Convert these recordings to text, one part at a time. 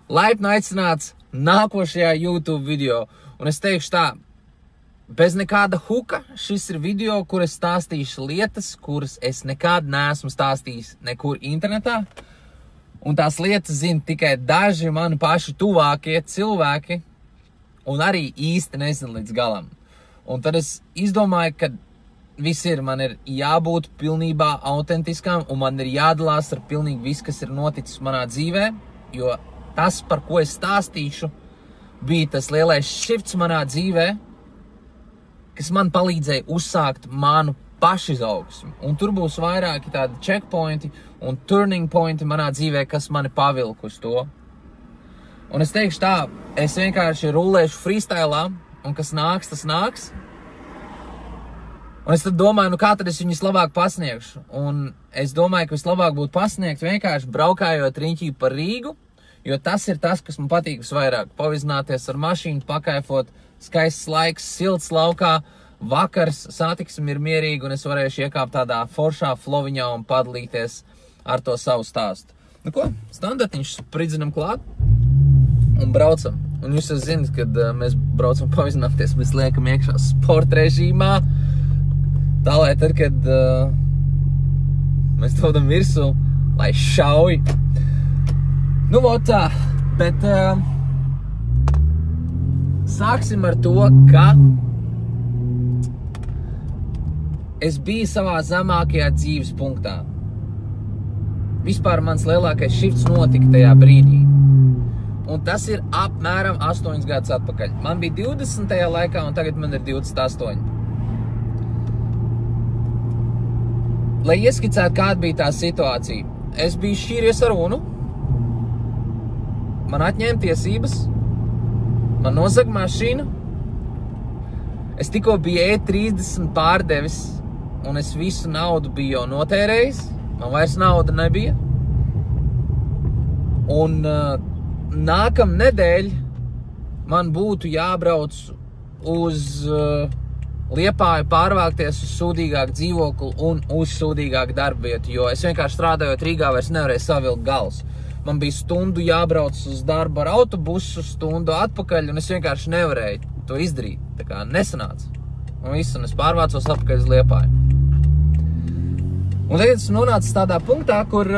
Laipni aicināts nākošajā YouTube video. Un es teikšu tā, bez nekāda huka, šis ir video, kur es stāstīšu lietas, kuras es nekad neesmu stāstījis nekur internetā. Un tās lietas zina tikai daži mani paši tuvākie cilvēki, un arī īsti nezinu līdz galam. Un tad es izdomāju, ka viss ir, man ir jābūt pilnībā autentiskām, un man ir jādalās ar pilnīgi viss, kas ir noticis manā dzīvē, jo tas, par ko es stāstīšu, bija tas lielais shifts manā dzīvē, kas man palīdzēja uzsākt manu pašizaugsmi. Un tur būs vairāki tādi checkpointi un turning pointi manā dzīvē, kas mani pavilku uz to. Un es teikšu tā, es vienkārši rullēšu freestylā, un kas nāks, tas nāks. Un es tad domāju, kā tad es viņus labāk pasniegšu. Un es domāju, ka vislabāk būtu pasniegt vienkārši braukājot riņķī par Rīgu, jo tas ir tas, kas man patīk visvairāk. Pavizināties ar mašīnu, pakaifot, skaists laiks, silts laukā, vakars, satiksme ir mierīga, un es varēšu iekāpt tādā foršā floviņā un padalīties ar to savu stāstu. Nu ko, standartiņš spridzinam klāt un braucam. Un jūs jau zināt, kad mēs braucam pavizināties, mēs liekam iekšā sporta režīmā, tā lai tad, kad mēs dodam virsū, lai šauj. Nu, vot tā, bet sāksim ar to, ka es biju savā zemākajā dzīves punktā. Vispār mans lielākais shifts notika tajā brīdī. Un tas ir apmēram 8 gadus atpakaļ. Man bija 20. laikā, un tagad man ir 28. Lai ieskicētu, kāda bija tā situācija. Es biju šķīries ar Unu. Man atņēma tiesības, man nozaga mašīnu, es tikko biju E30 pārdevis, un es visu naudu biju jau notērējis, man vairs nauda nebija. Un nākam nedēļ man būtu jābrauc uz Liepāju pārvākties uz sūdīgāku dzīvokli un uz sūdīgāku darbvietu, jo es vienkārši strādājot Rīgā vairs nevarēju savilkt galus. Man bija stundu jābrauc uz darbu ar autobusu, stundu atpakaļ, un es vienkārši nevarēju to izdarīt. Tā kā nesanāca. Un viss, un es pārvācos atpakaļ uz Liepāju. Un tagad es nonācu tādā punktā, kur,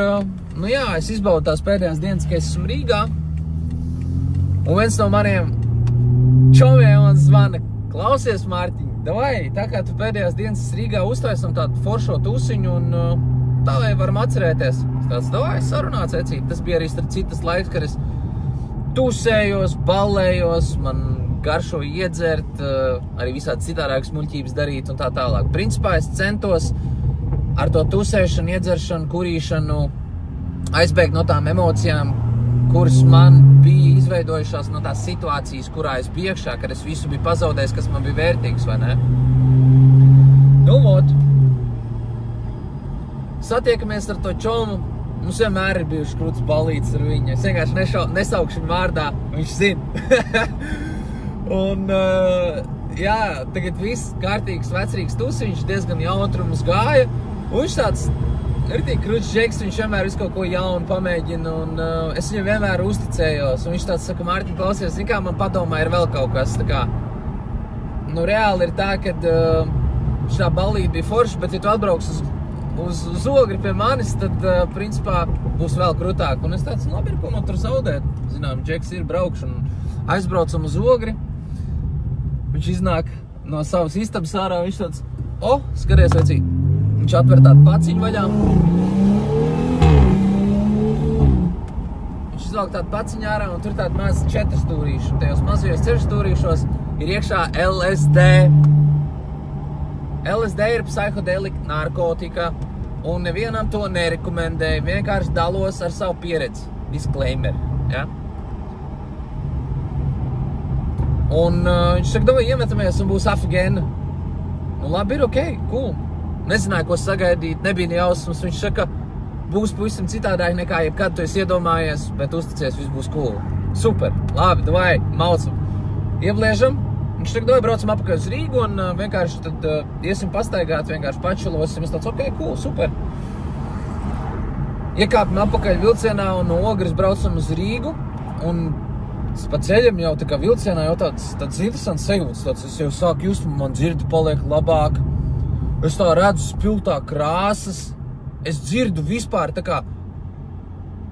nu jā, es izbaudu tās pēdējās dienas, ka es esmu Rīgā. Un viens no maniem čomiem man zvana, klausies, Mārtiņ, davai, tā kā tu pēdējās dienas Rīgā uztaisam tādu foršo tusiņu un tā vai varam atcerēties. Tāds, davai, sarunāts, ecīt. Tas bija arī citas laiks, kad es tusējos, ballējos, man garšo iedzert, arī visādi citādākas muļķības darīt un tā tālāk. Principā es centos ar to tusēšanu, iedzeršanu, kurīšanu aizbēgt no tām emocijām, kuras man bija izveidojušās no tās situācijas, kurā es biju iekšā, kad es visu biju pazaudējis, kas man bija vērtīgs, vai ne? Nu, vot. Satiekamies ar to čomu, mums vienmēr ir bijuši krūts balītes ar viņu. Es vienkārši nesaukšu viņu vārdā, viņš zina. Un, jā, tagad viss kārtīgs, vecrīgs tusiņš, diezgan jautrums gāja. Un viņš tāds ritīgi krūts žeks, viņš vienmēr visu kaut ko jaunu pamēģina, un es viņam vienmēr uzticējos. Un viņš tāds saka, Mārtiņ, klausies, zini kā, man padomā ir vēl kaut kas, tā kā, nu, reāli ir tā, kad šā balīte bija forša, bet ja tu atbrauks uz ogri pie manis, tad, principā, būs vēl krutāk. Un es tāds, labi, ir ko man tur zaudēt. Zinām, džeks ir braukš un aizbraucam uz ogri. Viņš iznāk no savas istabas ārā, viņš tāds, skaties, vecīt. Viņš atver tādu paciņu vaļā. Viņš izvelk tādu paciņu ārā, un tur tādi maz 4 stūrīši. Un tajos mazajos 4 stūrīšos ir iekšā LSD. LSD ir psihodelika narkotika, un nevienam to nerekomendēju, vienkārši dalos ar savu pieredzi. Disclaimer, ja? Un viņš saka, davai iemetamies un būs afigēna. Nu labi, ir ok, cool. Nezināju, ko sagaidīt, nebija ne jausmas. Viņš saka, būs pavisam citādāk nekā jebkad tu esi iedomājies, bet uzticies, viss būs cool. Super, labi, davai, maucam. Iebliežam. Viņš saka, davai braucam apakaļ uz Rīgu un vienkārši tad iesim pastaigāt, vienkārši pačulosim. Es tāds, ok, cool, super. Iekāpam apakaļ vilcienā un no Ogres braucam uz Rīgu. un pa ceļam jau tā kā vilcienā jau tāds interesants sajūtas, es jau sāku just, man dzirdi paliek labāk, es tā redzu spiltā krāsas, es dzirdu vispār tā kā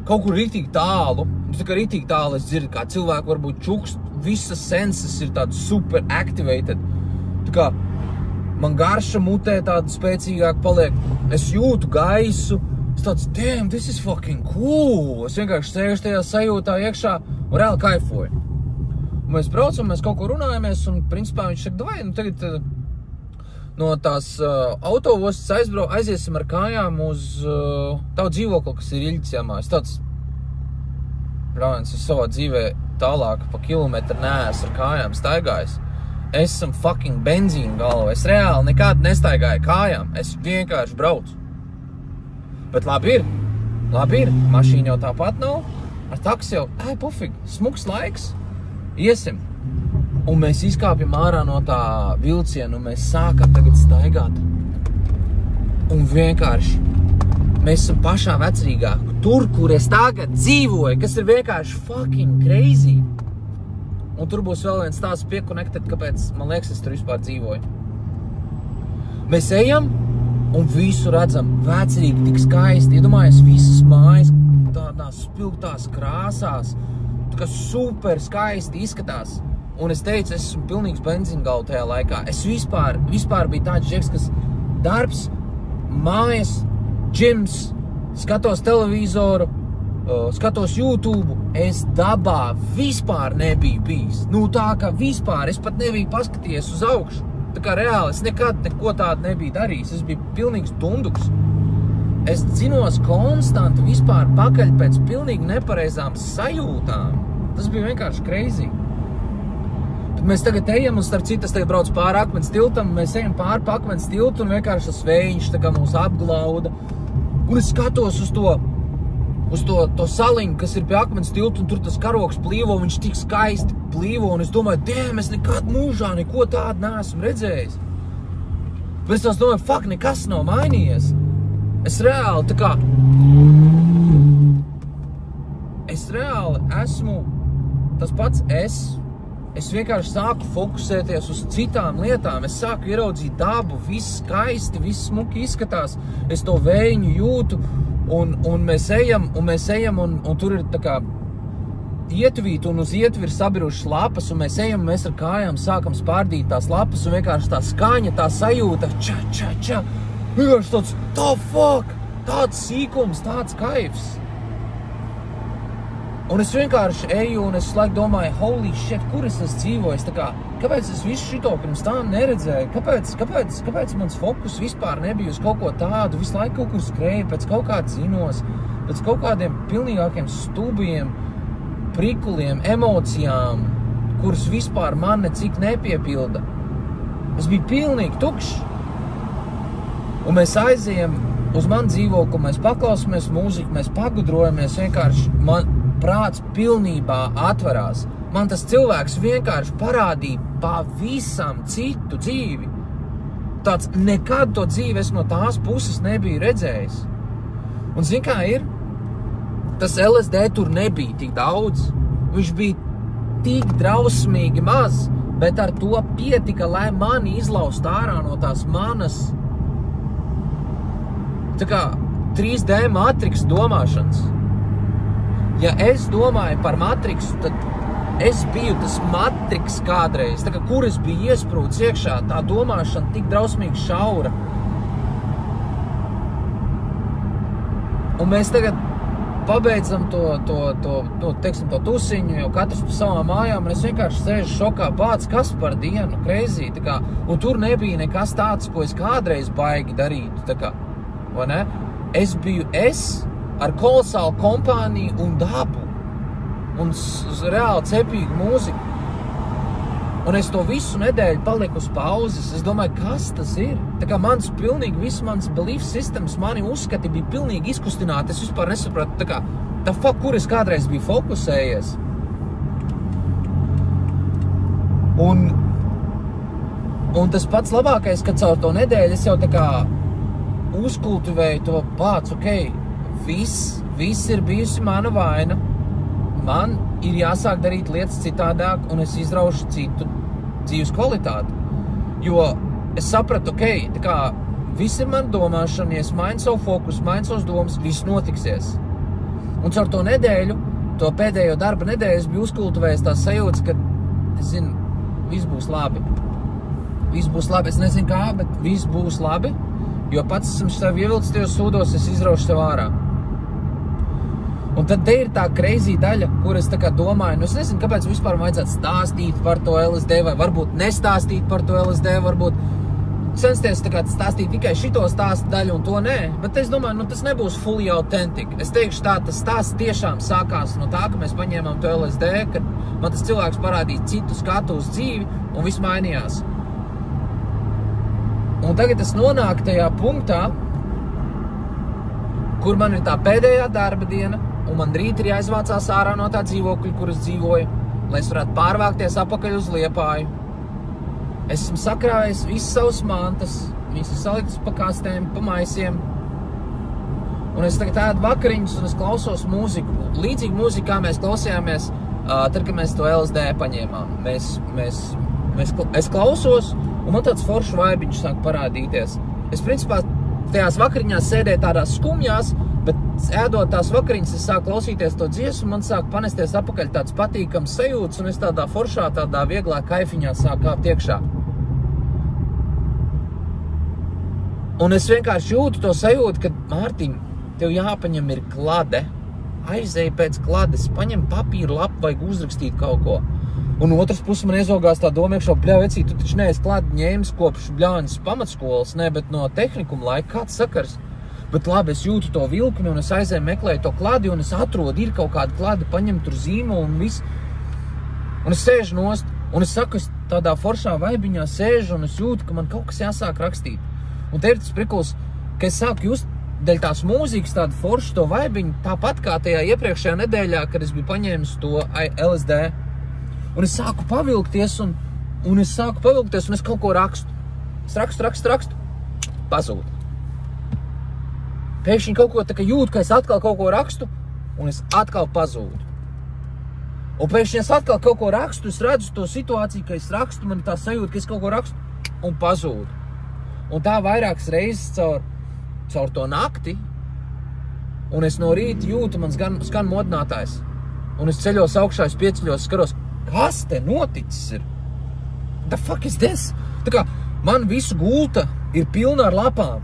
kaut kur rītīgi tālu, tā kā rītīgi tālu es dzirdu, kā cilvēku varbūt čukst, visas senses ir tādas super activated, tā kā man garša mutē tāda spēcīgāk paliek, es jūtu gaisu, es tāds, damn, this is fucking cool, es vienkārši sēžu tajā sajūtā iekšā un reāli kaifoju. Un mēs braucam, mēs kaut ko runājamies un principā viņš saka, davai, tagad no tās autoostas aiziesim ar kājām uz tavu dzīvokli, kas ir Iļķisjamā. Es tāds, brāns, es savā dzīvē tālāk pa kilometru neesmu ar kājām staigājis. Es esmu fucking benzīna galva, es reāli nekad nestaigāju kājām, es vienkārši braucu. Bet labi ir, mašīna jau tāpat nav, ar taksi jau, pofīgi, smuks laiks, iesim. Un mēs izkāpjam ārā no tā vilciena, un mēs sākam tagad staigāt. Un vienkārši, mēs esam pašā vecrīgā, tur, kur es tagad dzīvoju, kas ir vienkārši fucking crazy. Un tur būs vēl viens tās piekonektet, kāpēc, man liekas, es tur vispār dzīvoju. Mēs ejam, un visu redzam, vecrīgi tik skaisti, iedomājies visas mājas tādās spilgtās krāsās, tā kā super skaisti izskatās. Un es teicu, es esmu pilnīgs benzīngalva tajā laikā. Es vispār bija tāds džeks, kas darbs, mājas, džims, skatos televizoru, skatos YouTube, es dabā vispār nebiju bijis. Nu tā kā vispār, es pat nebiju paskatījies uz augšu. Tā kā reāli, es nekad neko tādu nebiju darījis, es biju pilnīgs dunduks. Es dzinos konstanti vispār pakaļ pēc pilnīgi nepareizām sajūtām. Tas bija vienkārši crazy. Tad mēs tagad ejam, un starp citu, es tagad braucu pāri Akmens tiltam, mēs ejam pāri pa Akmens tiltu, un vienkārši tas vējš tā kā mūs apglauda. Un es skatos uz to saliņu, kas ir pie Akmens tiltu, un tur tas karoks plīvo, viņš tik skaisti plīvo, un es domāju, damn, es nekad mūžā neko tādu neesmu redzējis. Bet es tās domāju, fuck, nekas nav mainījies. Es reāli tā kā... Es reāli esmu tas pats es vienkārši sāku fokusēties uz citām lietām, es sāku ieraudzīt dabu, viss skaisti, viss smuki izskatās, es to vēju jūtu, un mēs ejam, un tur ir tā kā ietvīt, un uz ietvi ir sabirušas lapas, un mēs ejam, mēs ar kājām sākam spārdīt tās lapas, un vienkārši tā skaņa, tā sajūta, ča, vienkārši tāds, the fuck, tāds sīkums, tāds kaifs. Un es vienkārši eju, un es laiku domāju, holy shit, kur es dzīvoju? Tā kā, kāpēc es visu šito pirms tām neredzēju? Kāpēc mans fokus vispār nebija uz kaut ko tādu? Visu laiku kaut kur skrēju, pēc kaut kāda zinos, pēc kaut kādiem pilnīgākiem stubiem, prikuliem, emocijām, kuras vispār man necik nepiepilda. Es biju pilnīgi tukšs. Un mēs aizējam uz manu dzīvokli, mēs paklausamies mūziku, mēs pagudrojamies, vienkārši man prāts pilnībā atverās. Man tas cilvēks vienkārši parādīja pavisam citu dzīvi. Tāds nekad to dzīvi es no tās puses nebiju redzējis. Un zin kā ir? Tas LSD tur nebija tik daudz. Viņš bija tik drausmīgi maz, bet ar to pietika, lai mani izlaust ārā no tās manas tā kā 3D matriks domāšanas. Ja es domāju par matriksu, tad es biju tas matriks kādreiz, tā kā kur es biju iesprūdis iekšā, tā domāšana tik drausmīgi šaura. Un mēs tagad pabeidzam to tusiņu, jau katrs pa savām mājām, un es vienkārši sēžu šokā, bāc, kas par dienu, crazy, tā kā, un tur nebija nekas tāds, ko es kādreiz baigi darītu, tā kā, vai ne? Es biju ar kolosālu kompāniju un dabu, un reāli cepīgu mūziku. Un es to visu nedēļu paliku uz pauzes, es domāju, kas tas ir? Tā kā viss mans belief systems, mani uzskati bija pilnīgi izkustināti, es vispār nesapratu, tā kā, kur es kādreiz biju fokusējies. Un tas pats labākais, ka caur to nedēļu es jau tā kā uzkultivēju to pāc, viss ir bijusi mana vaina. ir jāsāk darīt lietas citādāk, un es izraušu citu dzīves kvalitāti. Jo es sapratu, tā kā viss ir man domāšana, ja es mainu savu fokusu, mainu savus domas, viss notiksies. Un caur to nedēļu, to pēdējo darba nedēļu, es biju uzkultivējis tās sajūtas, ka, es zinu, viss būs labi. Viss būs labi, es nezinu kā, bet viss būs labi, jo pats esmu sev ievilcis tajos sūdos, es izraušu sev ārā. Un tad te ir tā crazy daļa, kur es tā kā domāju, es nezinu, kāpēc vispār vajadzētu stāstīt par to LSD, vai varbūt nestāstīt par to LSD, varbūt censties tā kā stāstīt tikai šito stāstu daļu un to nē, bet es domāju, tas nebūs fully authentic. Es teikšu tā, tas stāsts tiešām sākās no tā, ka mēs paņēmām to LSD, kad man tas cilvēks parādīja citu skatu uz dzīvi un viss mainījās. Un tagad es nonāku tajā punktā, kur man ir tā pēdējā darba diena, un man rīt ir jāizvācās ārā no tā dzīvokļa, kur es dzīvoju, lai es varētu pārvākties apakaļ uz Liepāju. Esmu sakrājis visas savas mantas, visas salicis pa kastēm, pa maisiem. Un es tagad ēdu vakariņus un es klausos mūziku. Līdzīgi mūziku, kā mēs klausījāmies, tad, kad mēs to LSD paņēmām. Es klausos, un man tāds foršu vaibiņš sāk parādīties. Es, principā, tajās vakariņās sēdēju tādās skumjās, bet ēdot tās vakariņas, es sāku klausīties to dziesmu, man sāk panesties apakaļ tāds patīkams sajūts, un es tādā foršā, tādā vieglā kaifiņā sāku kāpt iekšā. Un es vienkārši jūtu to sajūtu, ka, Mārtiņ, tev jāpaņem ir klade. Aizēj pēc klades, paņem papīru lapu, vajag uzrakstīt kaut ko. Un otrs puses man iezogās tā doma iekšā, vecī, tu taču neesi kladi ņēmis kopš bļāņas pamatskolas, ne, bet no tehnikuma laika, kāds sakars. Bet labi, es jūtu to vilkni, un es aizēju meklēju to kladi, un es atrodu, ir kaut kāda kladi, paņem tur zīmolu un viss. Un es sēžu nost, un es saku, es tādā foršā vaibiņā sēžu, un es jūtu, ka man kaut kas jāsāk rakstīt. Un te ir tas prikuls, ka es sāku just dēļ tās mūzikas tādu foršu to vaibiņu, tāpat kā tajā iepriekšējā nedēļā, kad es biju paņēmis to LSD. Un es sāku pavilkties, un es kaut ko rakstu. Es rakstu, pazūd. Pēkšņi kaut ko tā kā jūt, ka es atkal kaut ko rakstu, un es atkal pazūdu. Un pēkšņi es atkal kaut ko rakstu, es redzu to situāciju, ka es rakstu, man ir tā sajūta, ka es kaut ko rakstu, un pazūdu. Un tā vairākas reizes caur to nakti, un es no rīta jūtu, man skan modinātājs. Un es ceļos augšā, es pieceļos, skaros, kas te noticis ir? The fuck is this? Tā kā man visu gulta ir pilna ar lapām,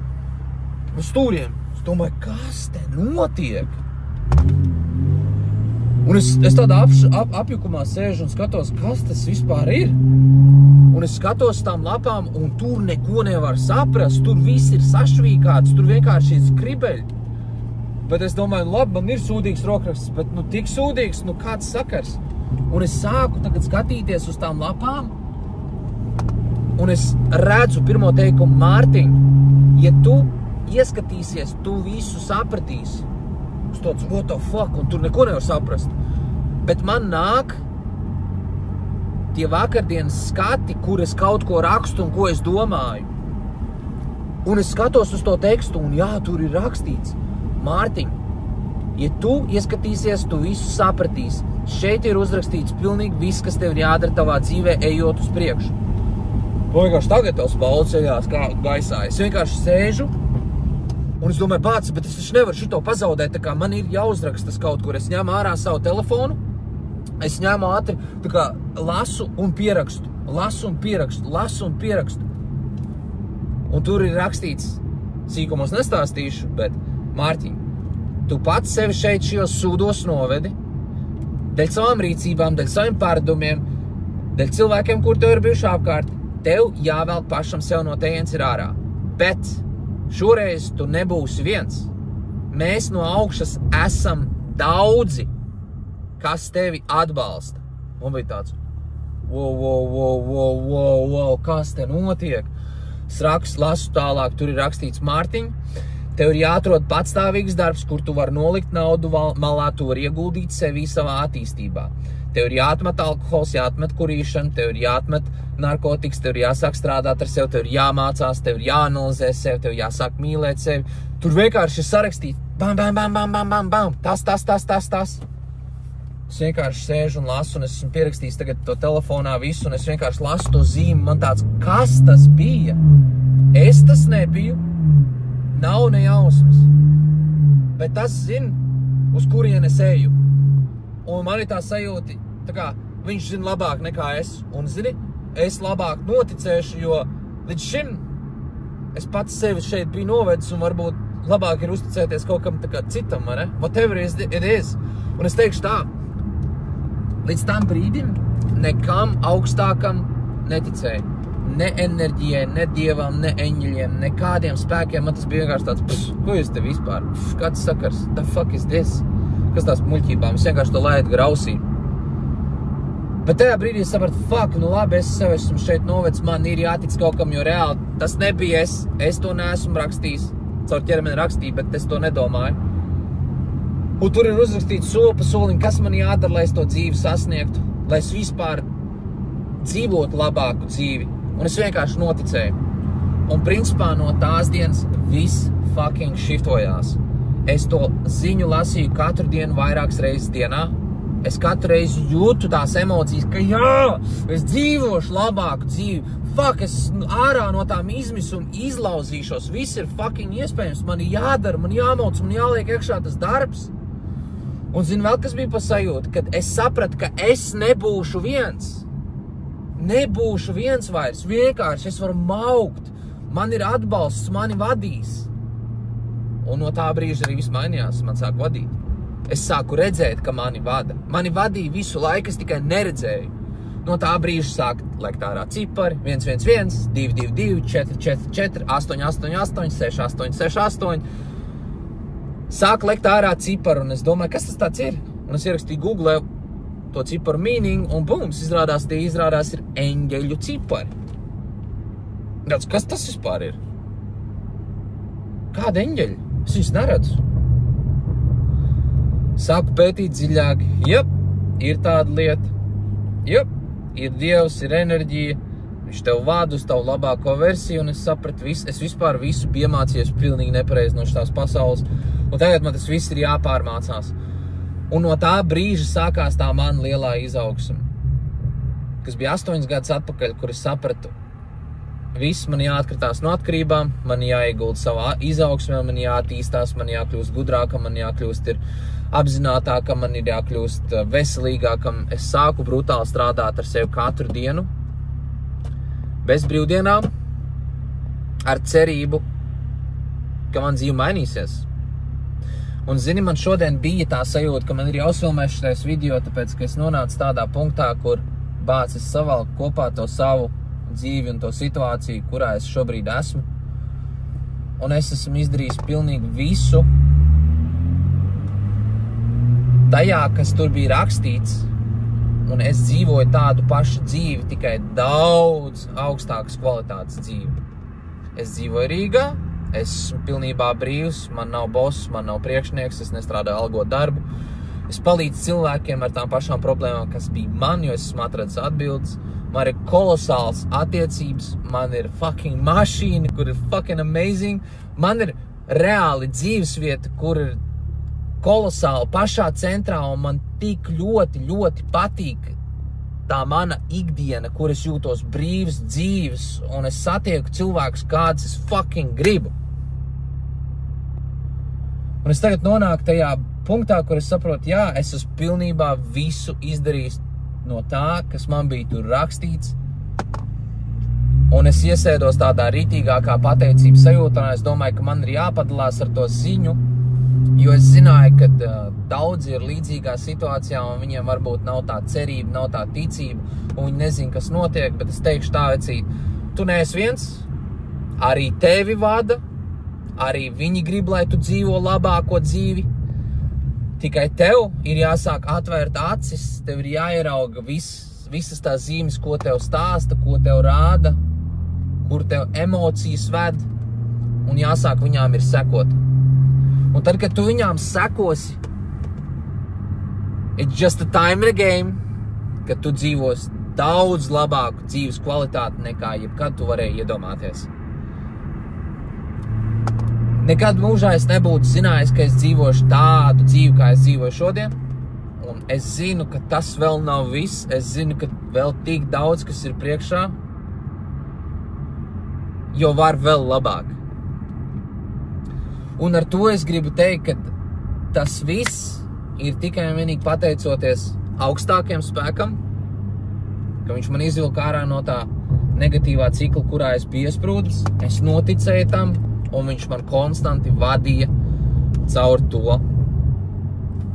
uz stūriem. Es domāju, kas te notiek? Un es tādā apjukumā sēžu un skatos, kas tas vispār ir. Un es skatos tām lapām, un tur neko nevar saprast, tur viss ir sašvīkāts, tur vienkārši ir skribeļi. Bet es domāju, labi, man ir sūdīgs rokraksts, bet tik sūdīgs, kāds sakars. Un es sāku tagad skatīties uz tām lapām, un es redzu pirmo teikumu, Mārtiņ, ja tu ieskatīsies, tu visu sapratīsi. Uz tāds, what the fuck, un tur neko nevar saprast. Bet man nāk tie vakardienas skati, kur es kaut ko rakstu un ko es domāju. Un es skatos uz to tekstu, un jā, tur ir rakstīts. Mārtiņ, ja tu ieskatīsies, tu visu sapratīsi. Šeit ir uzrakstīts pilnīgi viss, kas tev ir jādara tavā dzīvē, ejot uz priekšu. Vienkārši tagad tavs balds ceļās kā gaisā. Es vienkārši sēžu, un es domāju, bāc, bet es taču nevaru šito pazaudēt, tā kā man ir jāuzrakstas kaut kur. Es ņemu ārā savu telefonu, es ņemu ātri, tā kā lasu un pierakstu. Un tur ir rakstīts, sīkumos nestāstīšu, bet Mārtiņ, tu pats sevi šeit šajos sūdos novedi, dēļ savām rīcībām, dēļ saviem pārdomiem, dēļ cilvēkiem, kur tev ir bijuši apkārt, tev jāvelk pašam sev no tejienes ir ārā. Bet šoreiz tu nebūsi viens. Mēs no augšas esam daudzi, kas tevi atbalsta. Un bija tāds, wow, kas te notiek? Es lasu tālāk, tur ir rakstīts, Mārtiņ, tev ir jāatrod patstāvīgs darbs, kur tu vari nolikt naudu malā, tu vari ieguldīt sevi savā attīstībā. Tev ir jāatmet alkohols, jāatmet kurīšana, tev ir jāatmet narkotikas, tev ir jāsāk strādāt ar sevi, tev ir jāmācās, tev ir jāanalizē sevi, tev ir jāsāk mīlēt sevi. Tur vienkārši ir sarakstīt, bam, tas. Es vienkārši sēžu un lasu, un es esmu pierakstījis tagad to telefonā visu, un es vienkārši lasu to zīmi. Man tāds, kas tas bija? Es tas nebiju. Nav ne jausmas. Bet tas zina, uz kurien es eju. Un man ir tā sajūta, tā kā viņš zina labāk nekā es. Un zini, es labāk noticēšu, jo līdz šim es pats sevi šeit biju novedis, un varbūt labāk ir uzticēties kaut kam tā kā citam, vai ne? Whatever it is. Un es teikšu tā, līdz tam brīdim nekam augstākam neticēju. Ne enerģijai, ne dievam, ne eņģeļiem, ne kādiem spēkiem. Man tas bija vienkārši tāds, ko jūs te vispār? Kāds sakars? The fuck is this? Kas tās muļķībām? Es vienkārši to laidu grausī. Bet tajā brīdī es sapratu, fuck, nu labi, es sev esmu šeit novedis, man ir jātic kaut kam, jo reāli tas nebija es. Es to neesmu rakstījis. Caur ķermeni rakstīju, bet es to nedomāju. Un tur ir uzrakstīts soli pa solim, kas man jādara, lai es to dzīvi sasniegtu, lai es vispār dzīvotu labāku dzīvi. Un es vienkārši noticēju. Un principā no tās dienas viss fucking shiftojās. Es to ziņu lasīju katru dienu vairākas reizes dienā. Es katru reizi jūtu tās emocijas, ka jā, es dzīvošu labāku dzīvi. Fuck, es ārā no tām izmisuma izlauzīšos. Viss ir fucking iespējams. Man ir jādara, man jāmauc, man jāliek iekšā tas darbs. Un zini vēl, kas bija pa sajūta, kad es sapratu, ka es nebūšu viens. Nebūšu viens vairs. Vienkārši es varu maukt. Man ir atbalsts, mani vadīs. Un no tā brīža arī viss mainījās, man sāk vadīt. Es sāku redzēt, ka mani vada. Mani vadīja visu laiku, es tikai neredzēju. No tā brīža sāk lekt ārā cipari 111, 222, 444, 888, 6868. Sāk lekt ārā ciparu, un es domāju, kas tas tāds ir? Un es ierakstīju Google to ciparu meaning, un bums, izrādās ir eņģeļu cipari. Tāds, kas tas vispār ir? Kāda eņģeļa? Es viņus neredzu. Sāku pētīt dziļāk. Jep, ir tāda lieta. Jep, ir Dievs, ir enerģija. Viņš tev vada uz tavu labāko versiju, un es sapratu visu. Es vispār visu biju iemācījies pilnīgi nepareizi no šitās pasaules. Un tagad man tas viss ir jāpārmācās. Un no tā brīža sākās tā mana lielā izaugsme. Kas bija 8 gadus atpakaļ, kur es sapratu, viss man jāatkritās no atkarībām, man jāiegulda savā izaugsmē, man jāattīstās, man jākļūst gudrākam, man jākļūst apzinātākam, man ir jākļūst veselīgākam. Es sāku brutāli strādāt ar sevi katru dienu, bez brīvdienām, ar cerību, ka man dzīve mainīsies. Un zini, man šodien bija tā sajūta, ka man ir jāuzfilmē šitais video, tāpēc, ka es nonācu tādā punktā, kur bāc, es savalku kopā to savu dzīvi un to situāciju, kurā es šobrīd esmu. Un es esmu izdarījis pilnīgi visu tajā, kas tur bija rakstīts, un es dzīvoju tādu pašu dzīvi, tikai daudz augstākas kvalitātes dzīvi. Es dzīvoju Rīgā, es esmu pilnībā brīvs, man nav boss, man nav priekšnieks, es nestrādāju algot darbu. Es palīdzu cilvēkiem ar tām pašām problēmām, kas bija man, jo es esmu atradis atbildes. Man ir kolosāls attiecības, man ir fucking mašīna, kur ir fucking amazing. Man ir reāli dzīvesvieta, kur ir kolosāli pašā centrā, un man tik ļoti, ļoti patīk tā mana ikdiena, kur es jūtos brīvs, dzīves, un es satieku cilvēkus, kādus es fucking gribu. Un es tagad nonāku tajā punktā, kur es saprotu, jā, es esmu pilnībā visu izdarījis no tā, kas man bija tur rakstīts, un es iesēdos tādā rītīgākā pateicības sajūtā, un es domāju, ka man ir jāpadalās ar to ziņu, jo es zināju, ka daudzi ir līdzīgā situācijā, un viņiem varbūt nav tā cerība, nav tā ticība, un viņi nezin, kas notiek, bet es teikšu tā, vecīt, tu neesi viens, arī tevi vada, arī viņi grib, lai tu dzīvo labāko dzīvi. Tikai tev ir jāsāk atvērt acis, tev ir jāierauga visas tās zīmes, ko tev stāsta, ko tev rāda, kur tev emocijas ved, un jāsāk viņām ir sekot. Un tad, kad tu viņām sekosi, it's just a time in a game, kad tu dzīvos daudz labāku dzīves kvalitāti nekā jebkad tu varēji iedomāties. Nekad mūžā es nebūtu zinājis, ka es dzīvošu tādu dzīvi, kā es dzīvoju šodien, un Es zinu, ka tas vēl nav viss. Es zinu, ka vēl tik daudz, kas ir priekšā, jo var vēl labāk. Un ar to es gribu teikt, ka tas viss ir tikai un vienīgi pateicoties augstākiem spēkam, ka viņš man izvilka ārā no tā negatīvā cikla, kurā es biju iesprūdis. Es noticēju tam, un viņš man konstanti vadīja caur to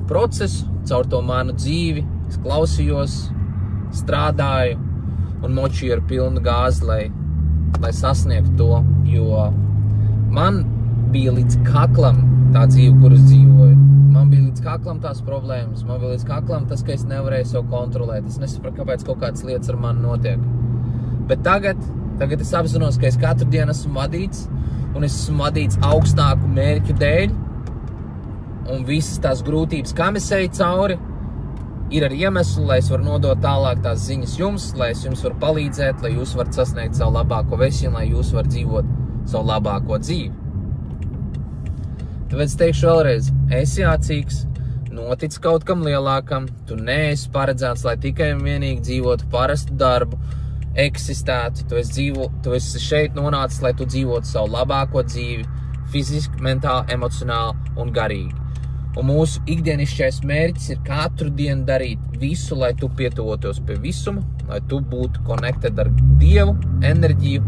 procesu, caur to manu dzīvi. Es klausījos, strādāju un močīju ar pilnu gāzi, lai sasniegtu to, jo man bija līdz kaklam tā dzīve, kuras dzīvoju. Man bija līdz kaklam tās problēmas, man bija līdz kaklam tas, ka es nevarēju sev kontrolēt. Es nesapratu, kāpēc kaut kādas lietas ar mani notiek. Bet tagad es apzinos, ka es katru dienu esmu vadīts, un es esmu vadīts augstāku mērķu dēļ, un visas tās grūtības, kam es eju cauri, ir ar iemeslu, lai es varu nodot tālāk tās ziņas jums, lai es jums varu palīdzēt, lai jūs varat sasniegt savu labāko versiju, lai jūs varat dzīvot savu labāko dzīvi. Tāpēc teikšu vēlreiz, esi jācīgs, notic kaut kam lielākam, tu neesi paredzēts, lai tikai un vienīgi dzīvotu parastu darbu, eksistētu, tu esi šeit nonācis, lai tu dzīvotu savu labāko dzīvi, fiziski, mentāli, emocionāli un garīgi. Un mūsu ikdienišķais mērķis ir katru dienu darīt visu, lai tu pietuvotos pie visuma, lai tu būtu connected ar Dievu, enerģiju,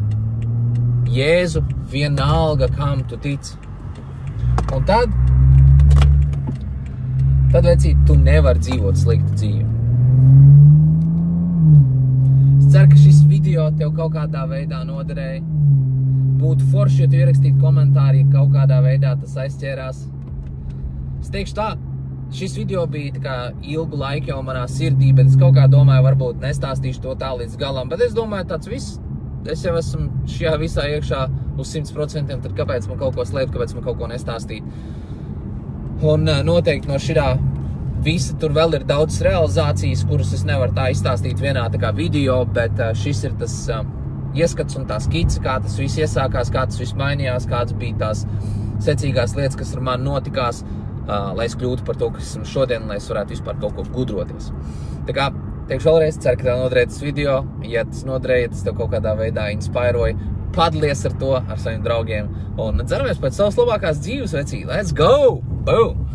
Jēzu, vienalga, kam tu tici. Un tad vecīt, tu nevari dzīvot sliktu dzīvi. Es ceru, ka šis video tev kaut kādā veidā noderēja. Būtu forši, ja tu ierakstītu komentāri, ja kaut kādā veidā tas aizķērās. Es teikšu tā, šis video bija tā kā ilgu laiku jau manā sirdī, bet es kaut kā domāju, varbūt nestāstīšu to tā līdz galam, bet es domāju, tāds viss, es jau esmu šajā visā iekšā uz 100%, tad kāpēc man kaut ko slēpt, kāpēc man kaut ko nestāstīt. Un noteikti no šitā visa tur vēl ir daudz realizācijas, kuras es nevaru tā izstāstīt vienā tā kā video, bet šis ir tas ieskats un tā skica, kā tas viss iesākās, kā tas viss mainījās, kādas bija tās secīgās lietas, kas ar mani notikās, lai es kļūtu par to, kas esmu šodien, lai es varētu vispār kaut ko gudroties. Tā kā, teikšu vēlreiz, ceru, ka tev noderēja tas video. Ja tas noderēja, ja tas tev kaut kādā veidā inspairoja, padalies ar to, ar saviem draugiem. Un dzeramies pēc savas labākās dzīves, vecī. Let's go! Boom!